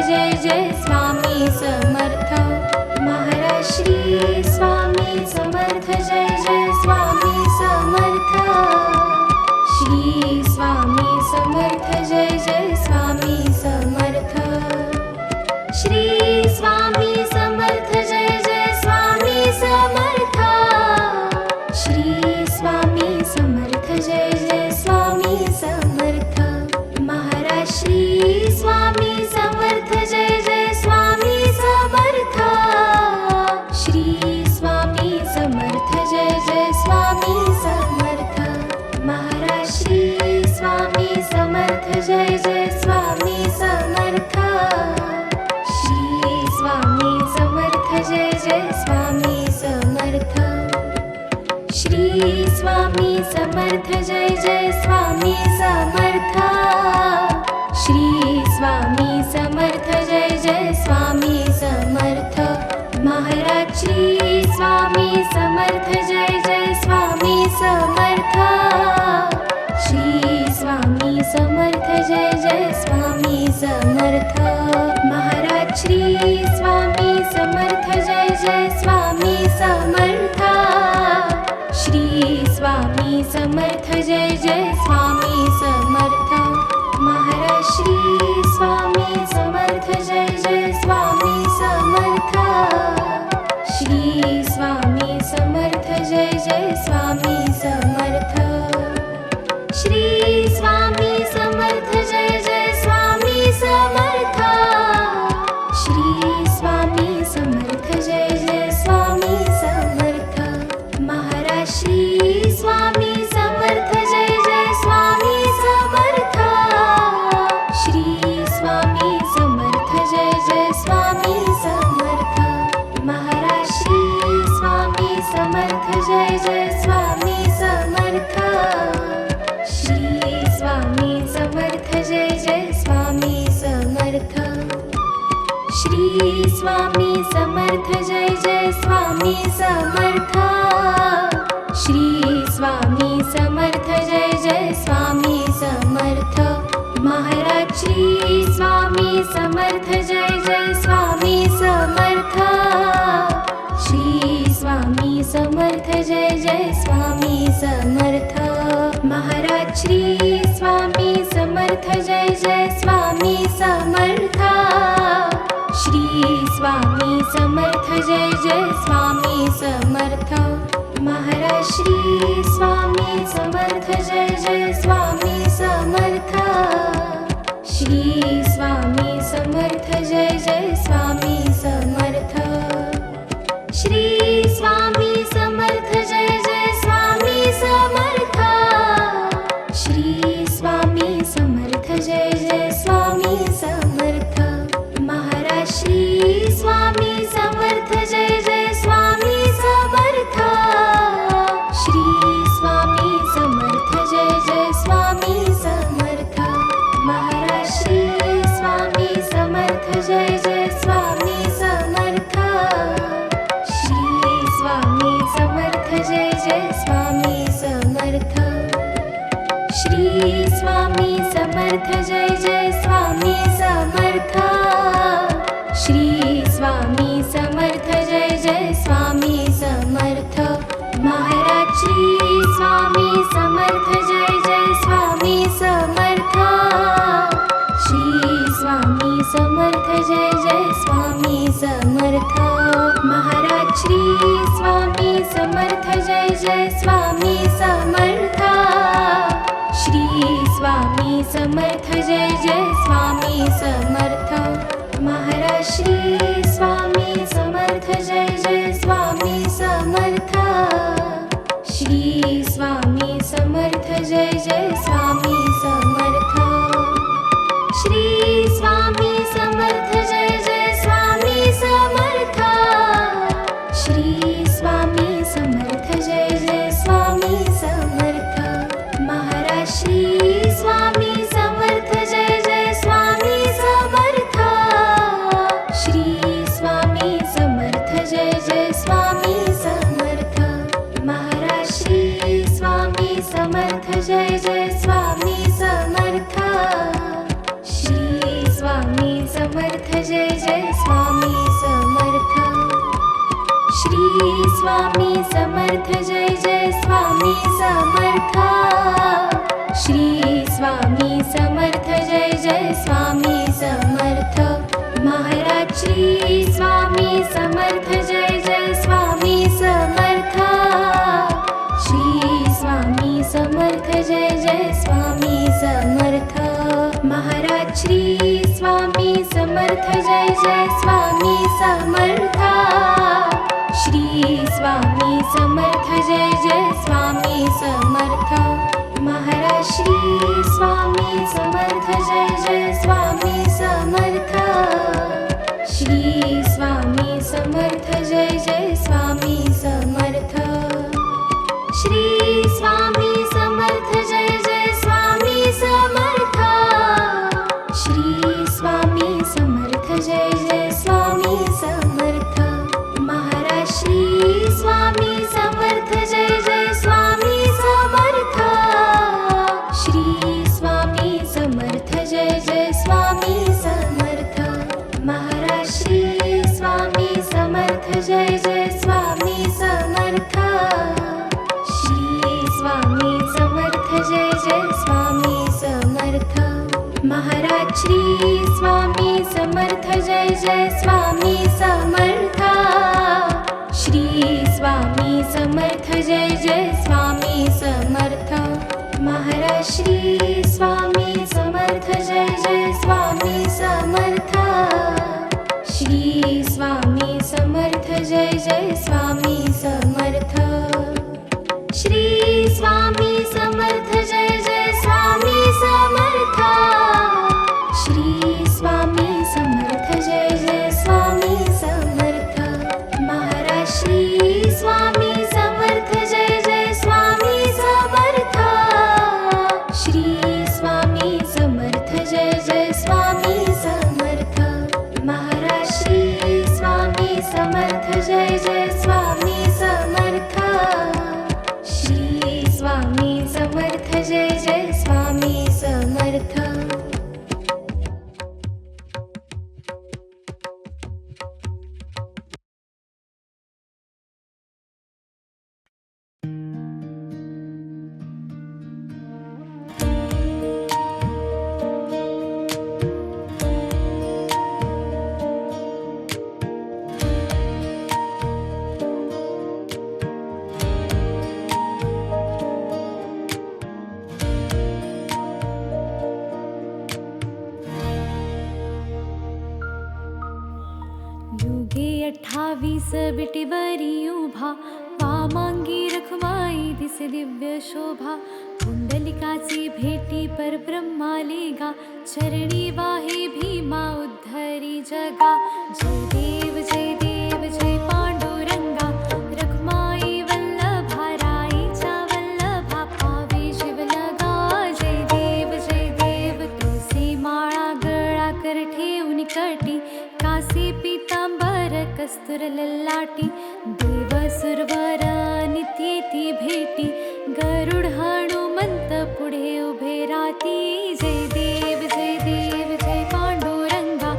जय जय स्वामी समर्थ महाराज श्री स्वामी समर्थ जय जय स्वामी समर्थ श्री स्वामी समर्थ जय जय स्वामी समर्थ श्री स्वामी समर्थ जय जय स्वामी समर्थ श्री स्वामी समर्थ जय जय स्वामी समर्थ महाराज श्री स्वामी समर्थ जय जय स्वामी समर्थ श्री स्वामी समर्थ जय जय स्वामी समर्थ महाराज श्री स्वामी समर्थ जय जय स्वामी समर्थ श्री स्वामी समर्थ जय जय स्वामी समर्थ श्री स्वामी समर्थ जय जय स्वामी समर्थ श्री स्वामी समर्थ जय जय स्वामी समर्थ महाराज श्री स्वामी समर्थ जय जय स्वामी समर्थ श्री स्वामी समर्थ जय जय स्वामी समर्थ महाराज श्री स्वामी समर्थ जय जय स्वामी समर्थ श्री स्वामी समर्थ जय जय स्वामी समर्थ महाराज श्री स्वामी समर्थ जय जय स्वामी समर्थ श्री स्वामी समर्थ जय जय स्वामी समर्थ श्री स्वामी समर्थ जय जय स्वामी समर्थ श्री स्वामी समर्थ जय जय स्वामी समर्थ महाराज श्री स्वामी समर्थ जय जय स्वामी समर्थ श्री स्वामी समर्थ जय जय स्वामी समर्थ महाराज श्री स्वामी समर्थ जय जय स्वामी समर्थ श्री स्वामी समर्थ जय जय स्वामी समर्थ श्री स्वामी समर्थ जय जय स्वामी समर्थ श्री स्वामी समर्थ जय जय स्वामी समर्थ महाराज श्री स्वामी समर्थ जय जय स्वामी समर्थ श्री स्वामी समर्थ जय जय स्वामी समर्थ महाराज श्री स्वामी समर्थ जय जय स्वामी समर्थ श्री स्वामी समर्थ जय जय स्वामी समर्थ महाराज श्री स्वामी समर्थ जय जय स्वामी समर्थ श्री स्वामी समर्थ जय जय स्वामी समर्थ श्री स्वामी समर्थ जय जय स्वामी समर्थ श्री स्वामी समर्थ जय जय स्वामी समर्थ महाराज श्री स्वामी समर्थ जय जय स्वामी समर्थ श्री स्वामी समर्थ जय जय स्वामी समर्थ महाराज श्री स्वामी समर्थ जय जय स्वामी समर्थ श्री स्वामी समर्थ जय जय स्वामी समर्थ श्री स्वामी समर्थ जय जय स्वामी समर्थ श्री स्वामी समर्थ जय जय स्वामी समर्थ महाराज श्री स्वामी समर्थ जय जय स्वामी समर्थ श्री स्वामी समर्थ जय जय स्वामी समर्थ महाराज श्री स्वामी समर्थ जय जय स्वामी समर्थ श्री स्वामी समर्थ जय जय स्वामी समर्थ महाराज श्री स्वामी समर्थ जय जय स्वामी समर्थ श्री स्वामी समर्थ जय जय स्वामी समर्थ श्री स्वामी समर्थ जय जय स्वामी समर्थ श्री स्वामी समर्थ जय जय स्वामी समर्थ महाराज श्री स्वामी समर्थ जय जय स्वामी समर्थ श्री जय जय स्वामी समर्थ. श्री स्वामी समर्थ जय जय स्वामी समर्थ. श्री स्वामी समर्थ जय जय स्वामी समर्थ. महाराज श्री स्वामी समर्थ जय जय स्वामी समर्थ. श्री स्वामी समर्थ जय जय स्वामी समर्थ. महाराज श्री स्वामी समर्थ जय जय स्वामी समर्थ. श्री स्वामी समर्थ जय जय स्वामी समर्थ. महाराज श्री स्वामी समर्थ जय जय स्वामी समर्थ. श्री स्वामी समर्थ जय जय स्वामी समर्थ. श्री स्वामी समर्थ जय जय स्वामी समर्थ. श्री स्वामी समर्थ जय जय स्वामी समर्थ. महाराज श्री स्वामी समर्थ जय जय स्वामी समर्थ. श्री स्वामी समर्थ जय जय स्वामी समर्थ. महाराज श्री स्वामी समर्थ जय जय स्वामी समर्थ. श्री स्वामी समर्थ जय जय स्वामी समर्थ. महाराज श्री स्वामी समर्थ जय जय स्वामी समर्थ. श्री स्वामी समर्थ जय जय स्वामी समर्थ. महाराज श्री स्वामी समर्थ जय जय स्वामी समर्थ. श्री स्वामी समर्थ जय जय स्वामी समर्थ. श्री स्वामी समर्थ जय जय स्वामी समर्थ. श्री स्वामी समर्थ जय जय स्वामी समर्थ. महाराज श्री स्वामी समर्थ जय जय स्वामी समर्थ. श्री स्वामी समर्थ जय जय स्वामी समर्थ. महाराज श्री स्वामी समर्थ जय जय स्वामी समर्थ. श्री स्वामी समर्थ जय जय स्वामी समर्थ. युगे 28 बिटीवरी उभा, वामांगी रखमाई दिसे दिव्य शोभा. कुंडलिकाची भेटी परब्रह्माले गा, चरणी वाहे भीमा उद्धरी जगा. जय देव जय पांडुरंगा, रखमाई वल्लभा राईच्या वल्लभा पावे शिवलगा. जय देव तुळसी माळा गळा कर ठेवून कटी, कासे पीतांबर कस्तुर ललाटी. देव सुरवर नित्येती भेटी, गरुड हनुमंत पुढे उभे राती. जय देव जय पांडुरंगा,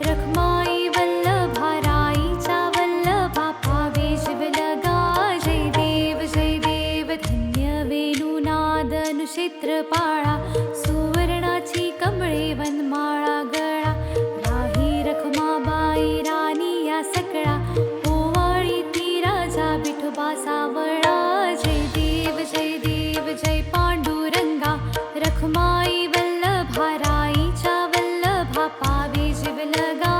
रखमाई वल्लभा राईच्या वल्लभा पावे शिवलगा. जय देव धन्य वेणुनाद अनुक्षेत्रपाळा, सुवर्णाची कमळे वनमाळा गळा. राही रखमाबाई राणी या सकळा, ओवाळी ती राजा विठोबा सावळा. जय देव जय पांडुरंगा, रखमाई वल्लभा राईच्या वल्लभा पावे शिवलगा.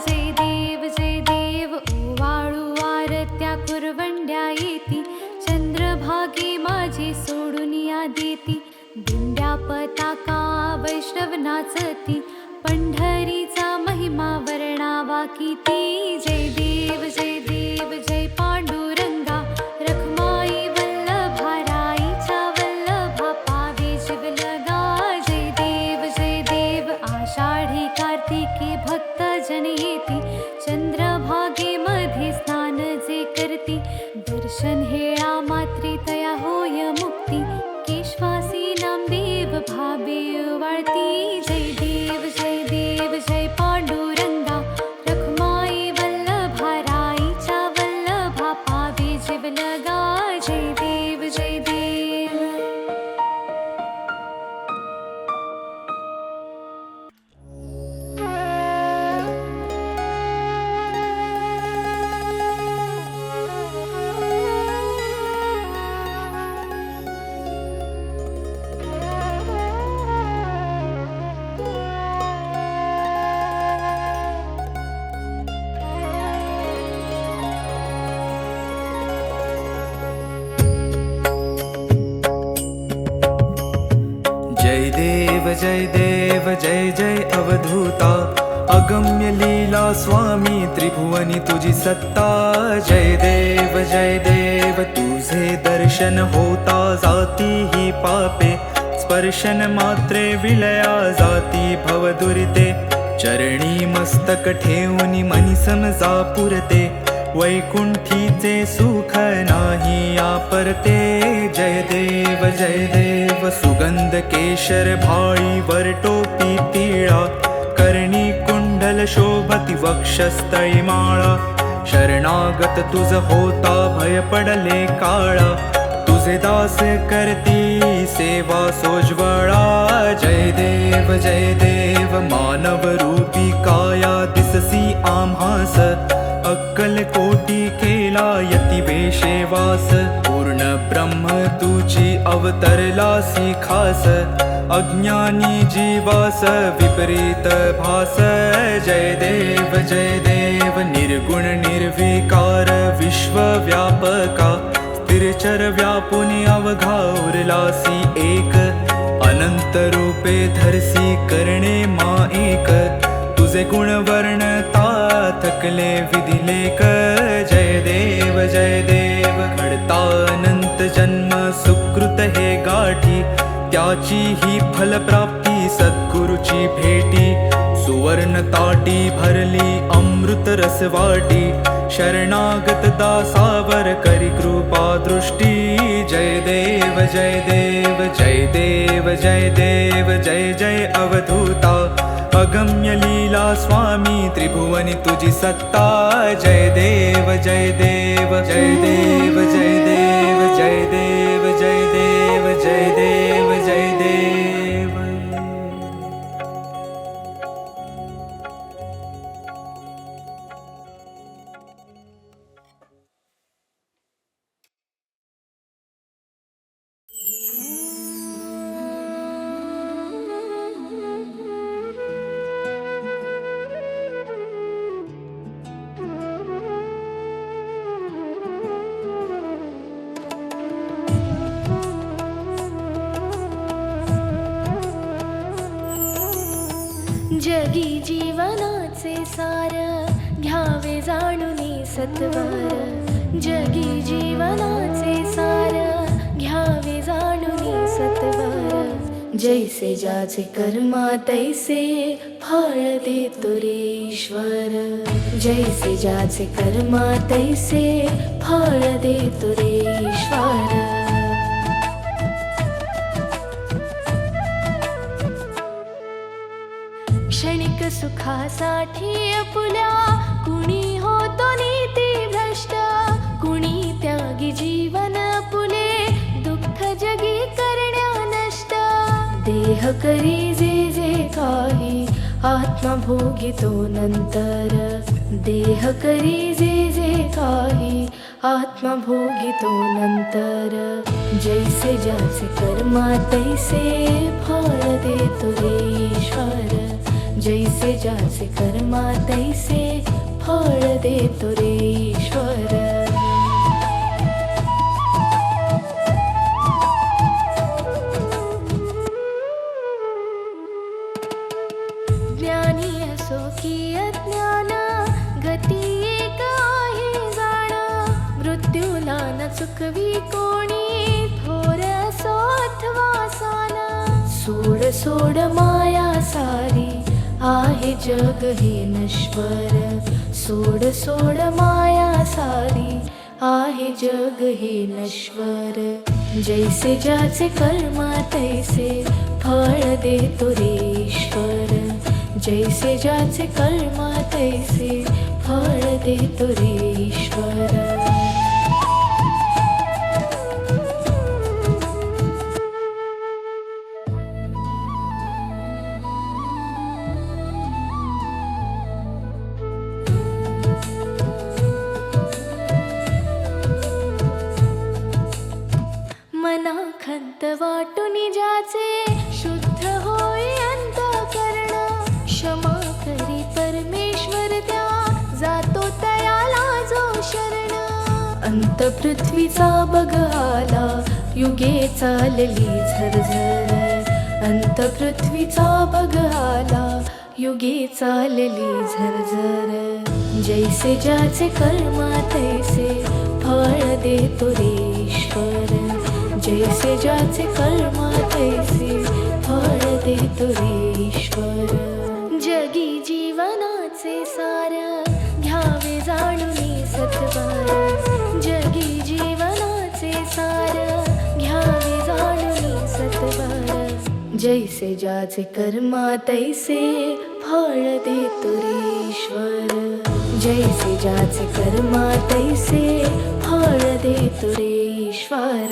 जय देव ओवाळू आरत्या कुरवंड्या येती, चंद्रभागे माझी सोडून या देती. दिंड्या पताका वैष्णव नाचती, पंढरीचा महिमा वर्णावा किती. जय देव जय पांडुरंगा, रखमाई वल्लभा राईच्या वल्लभा पावे शिवलगा. जय देव आषाढी कार्तिकी भक्त जन येती, चंद्रभागे मध्ये स्नान जे करती. दर्शन हेळा मात्रे तया होय मुक्ती, केशवासी नामदेव भावे वाळती. जय देव जय पांडुरंगा, जय देव जय जय अवधूता अगम्य लीला स्वामी त्रिभुवनी तुझी सत्ता जय देव तुझे दर्शन होता जाती ही पापे स्पर्शन मात्रे विलया जाती भवदुरिते चरणी मस्तक ठेवून मनी समजा पुरते वैकुंठीचे सुख नाही आपरते जय देव सुगंध केशर भाळी वर टोपी पिळा कर्णी कुंडल शोभती वक्षस्थळी माळा शरणागत तुझ होता भय पडले काळा तुझे दास करती सेवा सोज्वळा जय देव मानव रूपी काया दिससी आम्हास अक्कल कोटी केला यती वेशेवास पूर्ण ब्रह्म तुझी अवतरलासी खास अज्ञानी जीवास विपरीत भास जय देव निर्गुण निर्विकार विश्वव्यापका स्थिरचर व्यापुनी अवघा उरलासी एक अनंत रूपे धरसी करणे मा एक तुझे गुण वर्णता थकले विधिलेख जय देव घडता अनंत जन्म सुकृत हे गाठी त्याची ही फलप्राप्ती सद्गुरुची भेटी सुवर्ण ताटी भरली अमृत रसवाटी शरणागत दासावर करी कृपा दृष्टी जय देव जय जय अवधूता अगम्य लीला स्वामी त्रिभुवनी तुझी सत्ता जय देव जय देव जय देव जय देव जय देव जय देव जय देव जय देव जगी जीवनाचे सार घ्यावे जाणूनी सत्वर जगी जीवनाचे सार घ्यावे जाणूनी सत्वर जैसे ज्याचे कर्मा तैसे फळ देतो रे ईश्वर जैसे ज्याचे कर्मा तैसे फळ देतो रे ईश्वर क्षणिक सुखासाठी आपुल्या कुणी होतो नीती भ्रष्ट कुणी त्यागी जीवन आपुले दुःख जगी करण्या नष्ट देह करी जे जे काही आत्मा भोगितो नंतर देह करी जे जे काही आत्मा भोगितो नंतर जैसे ज्याचे कर्मा तैसे फळ देतो रे ईश्वर जैसे ज्याचे कर्मा तैसे फळ देतो रे ईश्वर ज्ञानी असो की अज्ञान गती एक आहे जाण मृत्यूला न चुकवी कोणी थोर असो अथवा सान सोड सोड माया सारी आहे जग हे नश्वर सोड सोड माया सारी आहे जग हे नश्वर जैसे ज्याचे कर्मा तैसे फळ देतो रे ईश्वर जैसे ज्याचे कर्मा तैसे फळ देतो रे ईश्वर मना खंत वाटुनी ज्याचे शुद्ध होई अंतःकरण क्षमा करी परमेश्वर त्या जातो तयाला जो शरण अंत पृथ्वीचा बघ आला युगे चालली झरझर अंत पृथ्वीचा बघ आला, युगे चालली झरझर. जैसे ज्याचे कर्म तैसे फळ देतो रे ईश्वर. जैसे ज्याचे कर्म तैसे फळ देतो रे ईश्वर. जगी जीवनाचे सार घ्यावे जाणून सत्वर. जगी जीवनाचे सार घ्यावे जाणून सत्वर. जैसे ज्याचे कर्म तैसे फळ देतो रे ईश्वर. जैसे ज्याचे कर्म तैसे फळ देतो रे ईश्वर.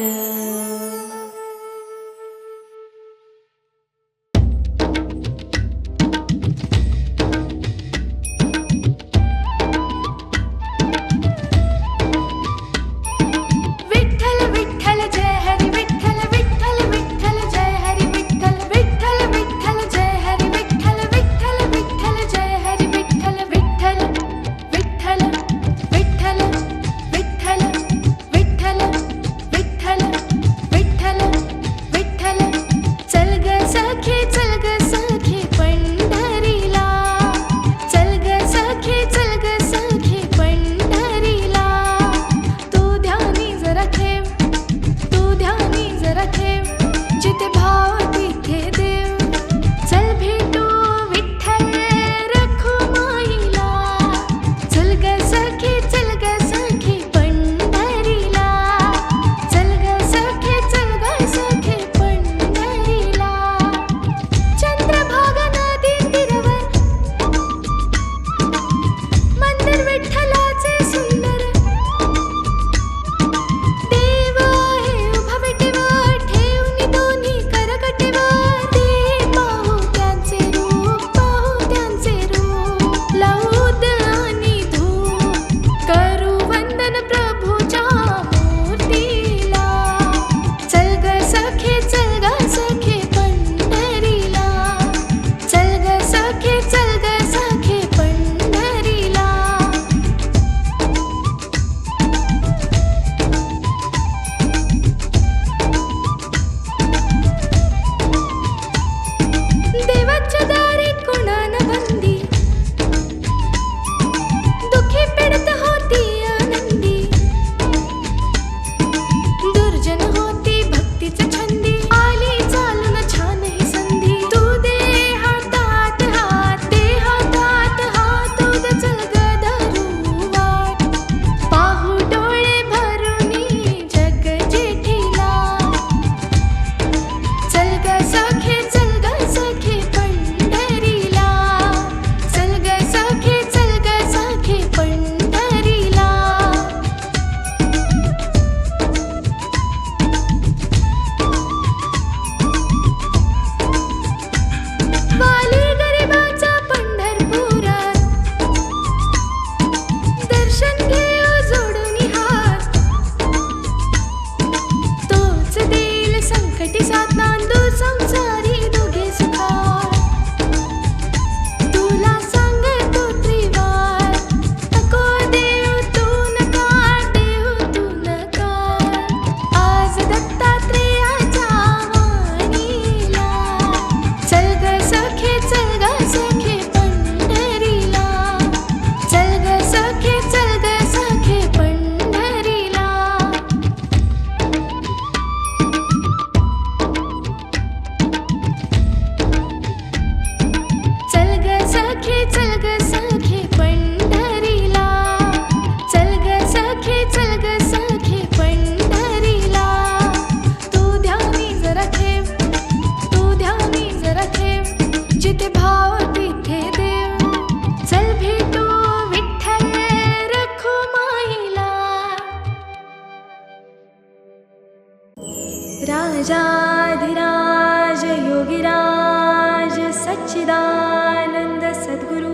राजाधिराज योगिराज सच्चिदानंद सद्गुरु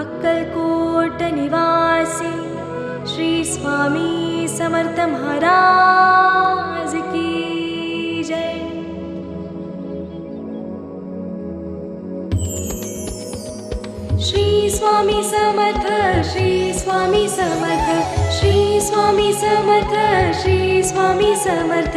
अक्कलकोट निवासी श्री स्वामी समर्थ महाराज की जय. श्री स्वामी समर्थ, श्री स्वामी समर्थ, श्री स्वामी समर्थ, श्री स्वामी समर्थ,